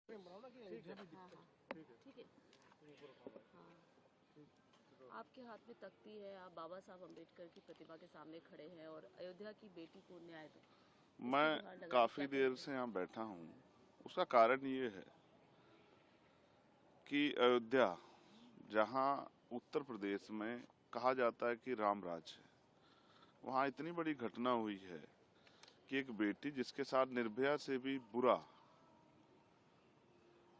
ठीक है, हाँ हाँ ठीक है। हाँ, आपके हाथ में तख्ती है, आप बाबा साहब अम्बेडकर की प्रतिमा के सामने खड़े हैं और अयोध्या की बेटी को न्याय दो, इस पे मैं गुहार लगाई, क्या काफी देर कहेंगे? से यहाँ बैठा हूँ। उसका कारण ये है कि अयोध्या, जहाँ उत्तर प्रदेश में कहा जाता है कि राम राज है, वहाँ इतनी बड़ी घटना हुई है कि एक बेटी जिसके साथ निर्भया से भी बुरा,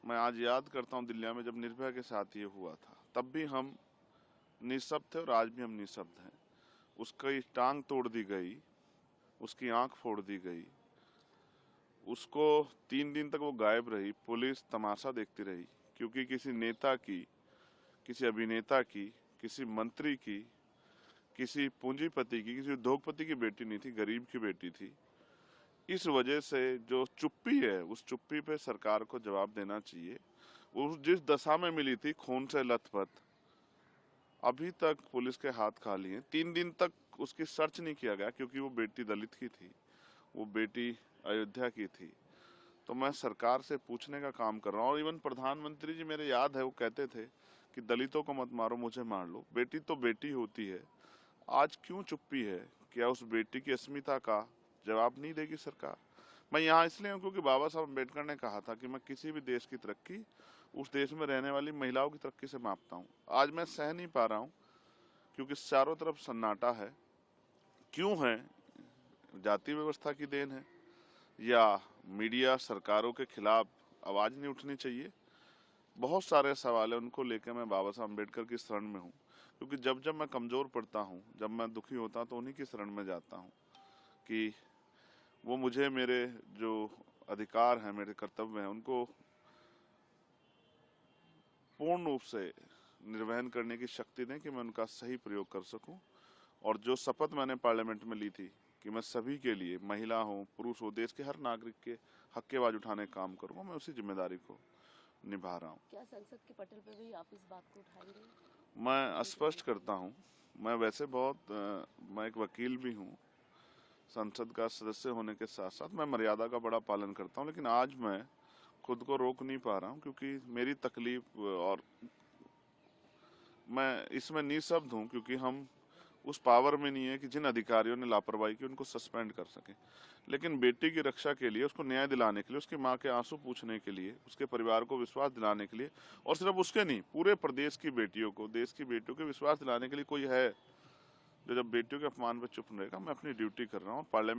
मैं आज याद करता हूँ दिल्ली में जब निर्भया के साथ ये हुआ था, तब भी हम निःशब्द थे और आज भी हम निःशब्द हैं। उसकी टांग तोड़ दी गई, उसकी आंख फोड़ दी गई, उसको 3 दिन तक वो गायब रही, पुलिस तमाशा देखती रही, क्योंकि किसी नेता की, किसी अभिनेता की, किसी मंत्री की, किसी पूंजीपति की, किसी उद्योगपति की बेटी नहीं थी, गरीब की बेटी थी। इस वजह से जो चुप्पी है, उस चुप्पी पे सरकार को जवाब देना चाहिए। उस जिस दशा में मिली थी, खून से लथपथ, अभी तक पुलिस के हाथ खाली हैं। 3 दिन तक उसकी सर्च नहीं किया गया क्योंकि वो बेटी दलित की थी, वो बेटी अयोध्या की थी। तो मैं सरकार से पूछने का काम कर रहा हूँ। और इवन प्रधानमंत्री जी, मेरे याद है, वो कहते थे कि दलितों को मत मारो, मुझे मार लो। बेटी तो बेटी होती है। आज क्यों चुप्पी है? क्या उस बेटी की अस्मिता का जवाब नहीं देगी सरकार? मैं यहाँ इसलिए हूँ क्योंकि बाबा साहब अम्बेडकर ने कहा था कि मैं किसी भी देश की तरक्की उस देश में रहने वाली महिलाओं की तरक्की से मापता हूँ। आज मैं सह नहीं पा रहा हूँ क्योंकि चारों तरफ सन्नाटा है। क्यों है? जाति व्यवस्था की देन है या मीडिया सरकारों के खिलाफ आवाज नहीं उठनी चाहिए? बहुत सारे सवाल है, उनको लेकर मैं बाबा साहब अम्बेडकर की शरण में हूँ। क्योंकि जब जब मैं कमजोर पड़ता हूँ, जब मैं दुखी होता हूँ, तो उन्हीं की शरण में जाता हूँ कि वो मुझे मेरे जो अधिकार हैं, मेरे कर्तव्य हैं, उनको पूर्ण रूप से निर्वहन करने की शक्ति दें कि मैं उनका सही प्रयोग कर सकूं। और जो शपथ मैंने पार्लियामेंट में ली थी कि मैं सभी के लिए, महिला हो, पुरुष हो, देश के हर नागरिक के हक की आवाज उठाने का काम करूंगा, मैं उसी जिम्मेदारी को निभा रहा हूँ। क्या संसद के पटल पे भी आप इस बात को उठाएंगे मैं अपनी स्पष्ट क्रांति करता में? हूँ, मैं वैसे बहुत मैं एक वकील भी हूँ, संसद का सदस्य होने के साथ साथ मैं मर्यादा का बड़ा पालन करता हूँ। लेकिन आज मैं खुद को रोक नहीं पा रहा हूँ क्योंकि मेरी तकलीफ, और मैं इसमें निःशब्द हूँ क्योंकि हम उस पावर में नहीं है कि जिन अधिकारियों ने लापरवाही की उनको सस्पेंड कर सके। लेकिन बेटी की रक्षा के लिए, उसको न्याय दिलाने के लिए, उसकी माँ के आंसू पूछने के लिए, उसके परिवार को विश्वास दिलाने के लिए, और सिर्फ उसके नहीं, पूरे प्रदेश की बेटियों को, देश की बेटियों को विश्वास दिलाने के लिए कोई है जो जब बेटियों के अपमान पर चुप रहेगा, मैं अपनी ड्यूटी कर रहा हूँ। पार्लियामेंट